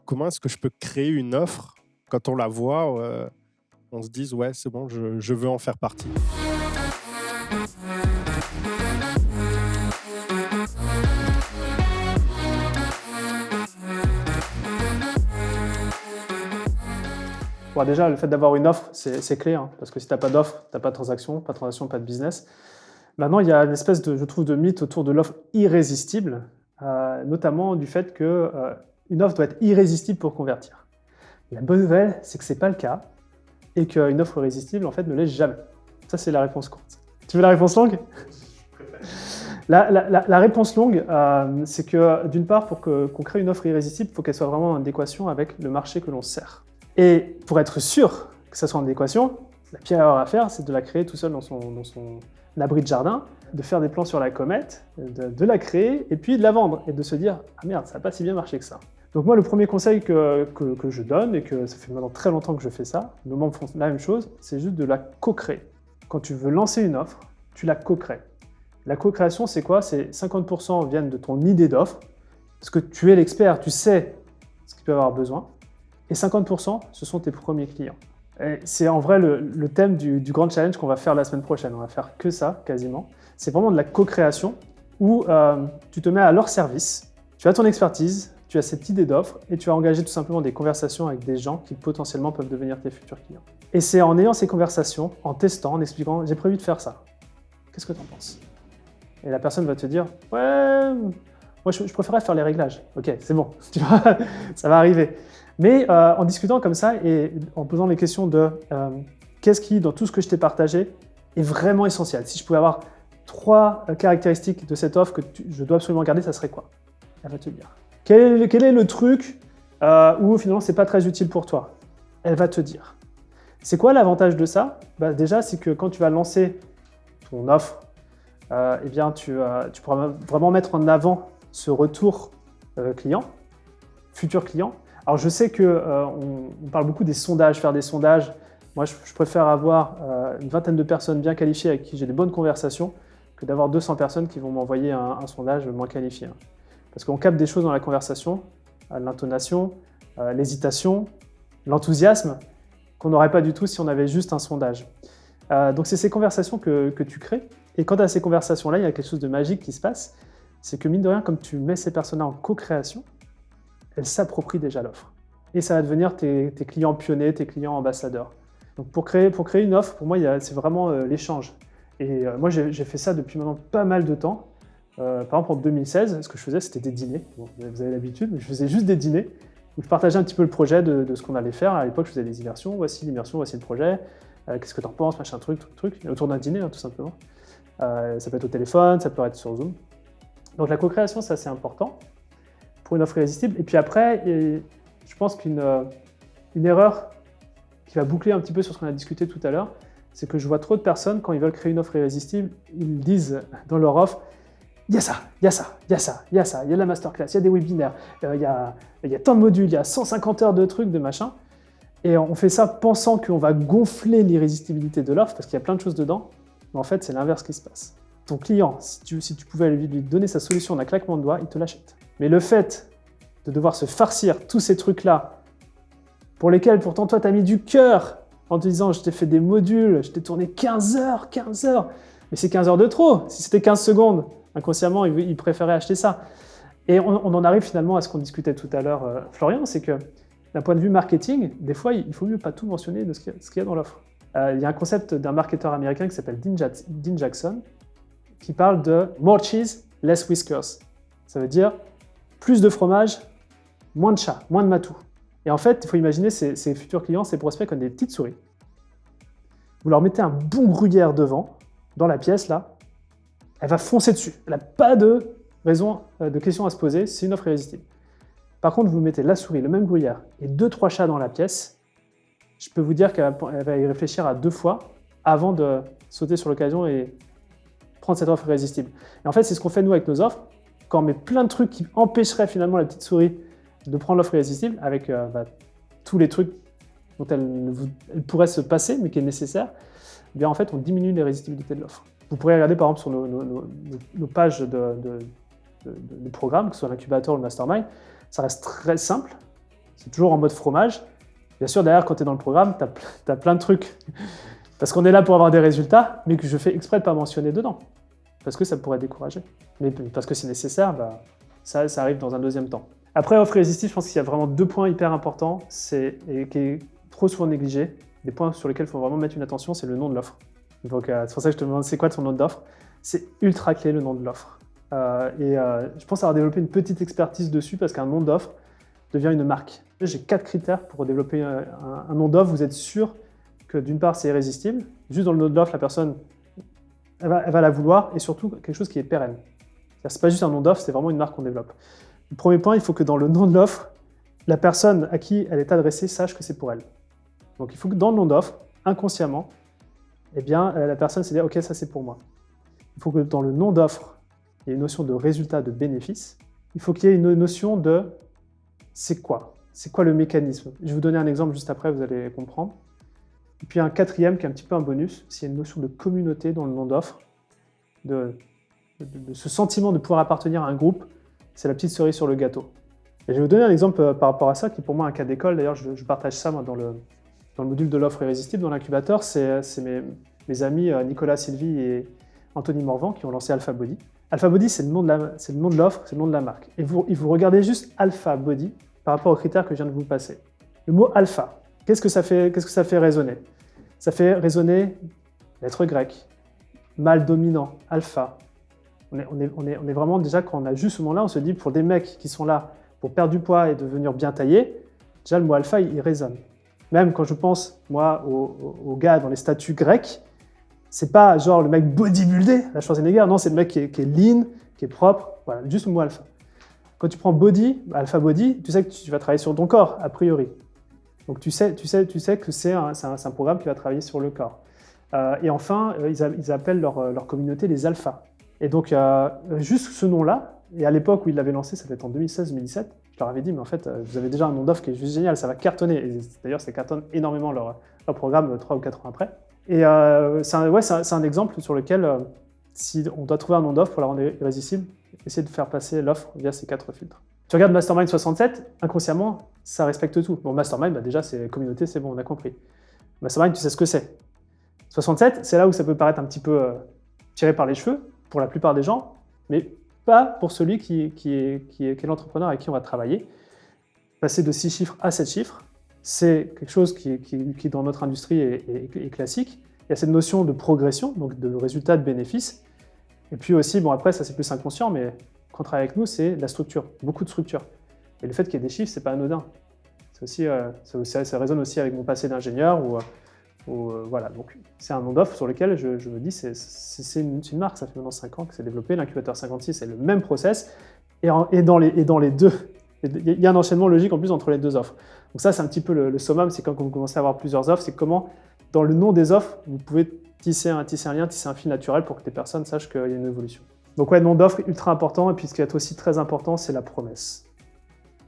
Comment est-ce que je peux créer une offre quand on la voit, on se dise: «Ouais, c'est bon, je veux en faire partie». Bon, déjà, le fait d'avoir une offre, c'est clé, hein, parce que si tu as pas d'offre, tu as pas de transaction, pas de transaction, pas de business. Maintenant, il y a une espèce de, je trouve, de mythe autour de l'offre irrésistible, notamment du fait que une offre doit être irrésistible pour convertir. La bonne nouvelle, c'est que c'est pas le cas et qu'une offre irrésistible, en fait, ne l'est jamais. Ça, c'est la réponse courte. Tu veux la réponse longue? La réponse longue, c'est que d'une part, pour qu'on crée une offre irrésistible, il faut qu'elle soit vraiment en adéquation avec le marché que l'on sert. Et pour être sûr que ça soit en adéquation, la pire erreur à faire, c'est de la créer tout seul dans son abri de jardin, de faire des plans sur la comète, de la créer et puis de la vendre et de se dire « Ah merde, ça n'a pas si bien marché que ça ». Donc moi, le premier conseil que je donne, et que ça fait maintenant très longtemps que je fais ça, nos membres font la même chose, c'est juste de la co-créer. Quand tu veux lancer une offre, tu la co-crées. La co-création, c'est quoi? C'est 50% viennent de ton idée d'offre, parce que tu es l'expert, tu sais ce qu'ils peuvent avoir besoin, et 50%, ce sont tes premiers clients. Et c'est en vrai le thème du grand challenge qu'on va faire la semaine prochaine. On va faire que ça, quasiment. C'est vraiment de la co-création, où tu te mets à leur service, tu as ton expertise, tu as cette idée d'offre, et tu vas engager tout simplement des conversations avec des gens qui potentiellement peuvent devenir tes futurs clients. Et c'est en ayant ces conversations, en testant, en expliquant « j'ai prévu de faire ça, qu'est-ce que tu en penses ?» Et la personne va te dire « ouais, moi je préférerais faire les réglages. » Ok, c'est bon, tu vois, ça va arriver. Mais en discutant comme ça et en posant les questions de qu'est-ce qui, dans tout ce que je t'ai partagé, est vraiment essentiel. Si je pouvais avoir 3 caractéristiques de cette offre que je dois absolument garder, ça serait quoi? Elle va te dire. Quel est le truc où finalement c'est pas très utile pour toi? Elle va te dire. C'est quoi l'avantage de ça? Déjà, c'est que quand tu vas lancer ton offre, eh bien, tu pourras vraiment mettre en avant ce retour client, futur client. Alors, je sais qu'on parle beaucoup des sondages, faire des sondages. Moi, je préfère avoir une vingtaine de personnes bien qualifiées avec qui j'ai des bonnes conversations que d'avoir 200 personnes qui vont m'envoyer un sondage moins qualifié. Parce qu'on capte des choses dans la conversation, l'intonation, l'hésitation, l'enthousiasme, qu'on n'aurait pas du tout si on avait juste un sondage. Donc, c'est ces conversations que tu crées. Et quand à ces conversations-là, il y a quelque chose de magique qui se passe, c'est que mine de rien, comme tu mets ces personnes-là en co-création, elles s'approprient déjà l'offre. Et ça va devenir tes clients pionniers, tes clients ambassadeurs. Donc pour créer une offre, pour moi, c'est vraiment l'échange. Et moi, j'ai fait ça depuis maintenant pas mal de temps. Par exemple, en 2016, ce que je faisais, c'était des dîners. Bon, vous avez l'habitude, mais je faisais juste des dîners où je partageais un petit peu le projet de ce qu'on allait faire. À l'époque, je faisais des immersions. Voici l'immersion, voici le projet. Qu'est-ce que tu en penses, machin, truc. Autour d'un dîner, tout simplement. Ça peut être au téléphone, ça peut être sur Zoom. Donc la co-création, c'est assez important pour une offre irrésistible. Et puis après, je pense qu'une erreur qui va boucler un petit peu sur ce qu'on a discuté tout à l'heure, c'est que je vois trop de personnes, quand ils veulent créer une offre irrésistible, ils disent dans leur offre « il y a ça, il y a ça, il y a ça, il y a ça, il y a de la masterclass, il y a des webinaires, il y a tant de modules, il y a 150 heures de trucs, de machin ». Et on fait ça pensant qu'on va gonfler l'irrésistibilité de l'offre, parce qu'il y a plein de choses dedans, mais en fait, c'est l'inverse qui se passe. Ton client, si tu pouvais lui donner sa solution d'un claquement de doigts, il te l'achète. Mais le fait de devoir se farcir tous ces trucs-là, pour lesquels pourtant toi, tu as mis du cœur en te disant « je t'ai fait des modules, je t'ai tourné 15 heures, mais c'est 15 heures de trop. Si c'était 15 secondes, inconsciemment, il préférait acheter ça. » Et on en arrive finalement à ce qu'on discutait tout à l'heure, Florian, c'est que d'un point de vue marketing, des fois, il faut mieux pas tout mentionner de ce qu'il y a dans l'offre. Il y a un concept d'un marketeur américain qui s'appelle Dean Jackson, qui parle de « more cheese, less whiskers ». Ça veut dire plus de fromage, moins de chat, moins de matou. Et en fait, il faut imaginer ces futurs clients, ces prospects comme des petites souris. Vous leur mettez un bon gruyère devant, dans la pièce là, elle va foncer dessus. Elle n'a pas de raison, de question à se poser, c'est une offre irrésistible. Par contre, vous mettez la souris, le même gruyère, et 2-3 chats dans la pièce, je peux vous dire qu'elle va y réfléchir à 2 fois avant de sauter sur l'occasion et prendre cette offre irrésistible. Et en fait, c'est ce qu'on fait nous avec nos offres. Quand on met plein de trucs qui empêcheraient finalement la petite souris de prendre l'offre irrésistible, avec tous les trucs dont elle pourrait se passer, mais qui est nécessaire, eh bien en fait, on diminue l'irrésistibilité de l'offre. Vous pourrez regarder par exemple sur nos pages de programme, que ce soit l'incubateur ou le mastermind, ça reste très simple. C'est toujours en mode fromage. Bien sûr, derrière, quand tu es dans le programme, tu as plein de trucs. Parce qu'on est là pour avoir des résultats, mais que je fais exprès de ne pas mentionner dedans. Parce que ça pourrait décourager. Mais parce que c'est nécessaire, ça arrive dans un deuxième temps. Après, offre irrésistible, je pense qu'il y a vraiment 2 points hyper importants et qui est trop souvent négligé. Des points sur lesquels il faut vraiment mettre une attention, c'est le nom de l'offre. Donc, c'est pour ça que je te demande c'est quoi ton nom d'offre. C'est ultra clé le nom de l'offre. Je pense avoir développé une petite expertise dessus parce qu'un nom d'offre devient une marque. J'ai 4 critères pour développer un nom d'offre. Vous êtes sûr que d'une part c'est irrésistible. Juste dans le nom de l'offre, la personne elle va la vouloir et surtout quelque chose qui est pérenne. C'est pas juste un nom d'offre, c'est vraiment une marque qu'on développe. Le premier point, il faut que dans le nom de l'offre, la personne à qui elle est adressée sache que c'est pour elle. Donc il faut que dans le nom d'offre, inconsciemment, eh bien, la personne s'est dit « Ok, ça c'est pour moi ». Il faut que dans le nom d'offre, il y ait une notion de résultat, de bénéfice. Il faut qu'il y ait une notion de c'est quoi le mécanisme. Je vais vous donner un exemple juste après, vous allez comprendre. Et puis un quatrième qui est un petit peu un bonus, c'est une notion de communauté dans le nom d'offre, de ce sentiment de pouvoir appartenir à un groupe, c'est la petite cerise sur le gâteau. Et je vais vous donner un exemple par rapport à ça, qui est pour moi un cas d'école. D'ailleurs, je partage ça moi, dans le module de l'offre irrésistible, dans l'incubateur. C'est mes amis Nicolas Sylvie et Anthony Morvan qui ont lancé Alpha Body. Alpha Body, c'est le nom de l'offre, c'est le nom de la marque. Et vous regardez juste Alpha Body par rapport aux critères que je viens de vous passer. Le mot alpha, qu'est-ce que ça fait résonner? Ça fait résonner lettre grecque, mâle dominant, alpha. On est vraiment déjà, quand on a juste ce nom-là, on se dit pour des mecs qui sont là pour perdre du poids et devenir bien taillés, déjà le mot alpha, il résonne. Même quand je pense, moi, aux gars dans les statuts grecs, c'est pas genre le mec bodybuildé, la Schwarzenegger, non, c'est le mec qui est lean, qui est propre, voilà, juste le mot alpha. Quand tu prends body, alpha body, tu sais que tu vas travailler sur ton corps, a priori. Donc tu sais que c'est un programme qui va travailler sur le corps. Et enfin, ils appellent leur communauté les alphas. Et donc, juste ce nom-là, et à l'époque où ils l'avaient lancé, ça devait être en 2016-2017, je leur avais dit, mais en fait, vous avez déjà un nom d'offre qui est juste génial, ça va cartonner. Et d'ailleurs, ça cartonne énormément leur programme 3 ou 4 ans après. Et c'est un exemple sur lequel, si on doit trouver un nom d'offre pour la rendre irrésistible, essayer de faire passer l'offre via ces 4 filtres. Tu regardes Mastermind 67, inconsciemment, ça respecte tout. Bon, Mastermind, déjà, c'est communauté, c'est bon, on a compris. Mastermind, tu sais ce que c'est. 67, c'est là où ça peut paraître un petit peu tiré par les cheveux, pour la plupart des gens, mais pas pour celui qui est l'entrepreneur avec qui on va travailler. Passer de 6 chiffres à 7 chiffres, c'est quelque chose qui dans notre industrie est classique. Il y a cette notion de progression, donc de résultat, de bénéfice. Et puis aussi, bon après, ça c'est plus inconscient, mais quand on travaille avec nous, c'est la structure, beaucoup de structure. Et le fait qu'il y ait des chiffres, c'est pas anodin. Ça résonne aussi avec mon passé d'ingénieur, voilà. Donc c'est un nom d'offre sur lequel je me dis, c'est une marque, ça fait maintenant 5 ans que c'est développé, l'incubateur 56, c'est le même process, et dans les deux, il y a un enchaînement logique en plus entre les deux offres. Donc ça, c'est un petit peu le summum, c'est quand vous commencez à avoir plusieurs offres, c'est comment, dans le nom des offres, vous pouvez tisser un lien, tisser un fil naturel pour que les personnes sachent qu'il y a une évolution. Donc ouais, nom d'offre ultra important, et puis ce qui est aussi très important, c'est la promesse.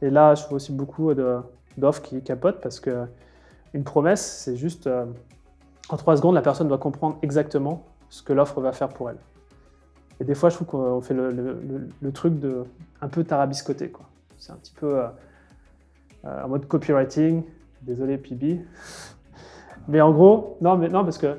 Et là, je vois aussi beaucoup d'offres qui capotent, parce qu'une promesse, c'est juste, en 3 secondes, la personne doit comprendre exactement ce que l'offre va faire pour elle. Et des fois, je trouve qu'on fait le truc un peu tarabiscoté, quoi. C'est un petit peu en mode copywriting, désolé PB. Mais en gros, non, parce que,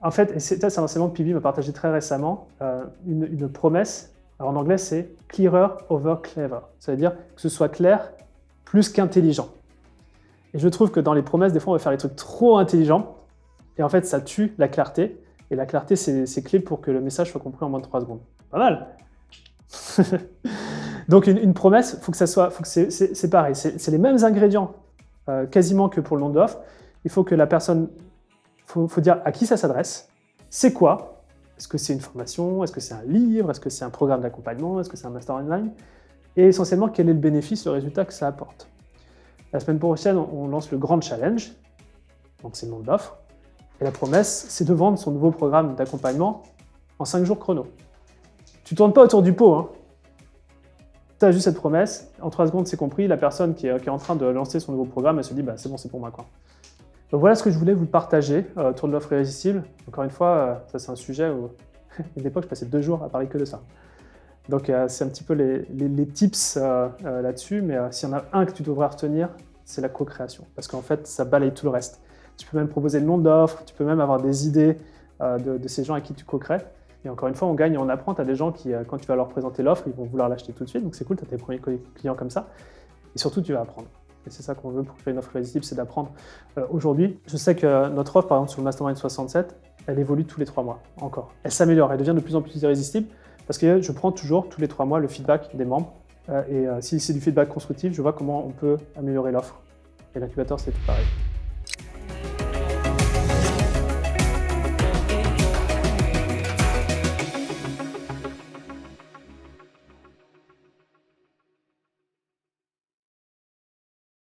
en fait, et c'est un enseignement que PB m'a partagé très récemment, une promesse, alors en anglais, c'est clearer over clever. Ça veut dire que ce soit clair plus qu'intelligent. Et je trouve que dans les promesses, des fois, on va faire des trucs trop intelligents, et en fait, ça tue la clarté. Et la clarté, c'est clé pour que le message soit compris en moins de 3 secondes. Pas mal. Donc une promesse, c'est pareil, c'est les mêmes ingrédients quasiment que pour le nom d'offre. Il faut que la personne, faut dire à qui ça s'adresse, c'est quoi, est-ce que c'est une formation, est-ce que c'est un livre, est-ce que c'est un programme d'accompagnement, est-ce que c'est un master online, et essentiellement quel est le bénéfice, le résultat que ça apporte. La semaine prochaine, on lance le grand challenge, donc c'est le nom d'offre, et la promesse, c'est de vendre son nouveau programme d'accompagnement en 5 jours chrono. Tu tournes pas autour du pot, hein. Tu as juste cette promesse, en 3 secondes c'est compris, la personne qui est en train de lancer son nouveau programme, elle se dit bah, c'est bon, c'est pour moi, quoi. Donc voilà ce que je voulais vous partager autour de l'offre irrésistible. Encore une fois, ça c'est un sujet où à une époque je passais 2 jours à parler que de ça. Donc, c'est un petit peu les tips là-dessus. Mais s'il y en a un que tu devrais retenir, c'est la co-création. Parce qu'en fait, ça balaye tout le reste. Tu peux même proposer le nom d'offres, tu peux même avoir des idées de ces gens à qui tu co-crées. Et encore une fois, on gagne et on apprend. Tu as des gens qui, quand tu vas leur présenter l'offre, ils vont vouloir l'acheter tout de suite. Donc, c'est cool, tu as tes premiers clients comme ça. Et surtout, tu vas apprendre. Et c'est ça qu'on veut pour créer une offre irrésistible, c'est d'apprendre. Aujourd'hui, je sais que notre offre, par exemple, sur le Mastermind 67, elle évolue tous les 3 mois encore. Elle s'améliore, elle devient de plus en plus irrésistible parce que je prends toujours, tous les 3 mois, le feedback des membres. Et si c'est du feedback constructif, je vois comment on peut améliorer l'offre. Et l'incubateur, c'est tout pareil.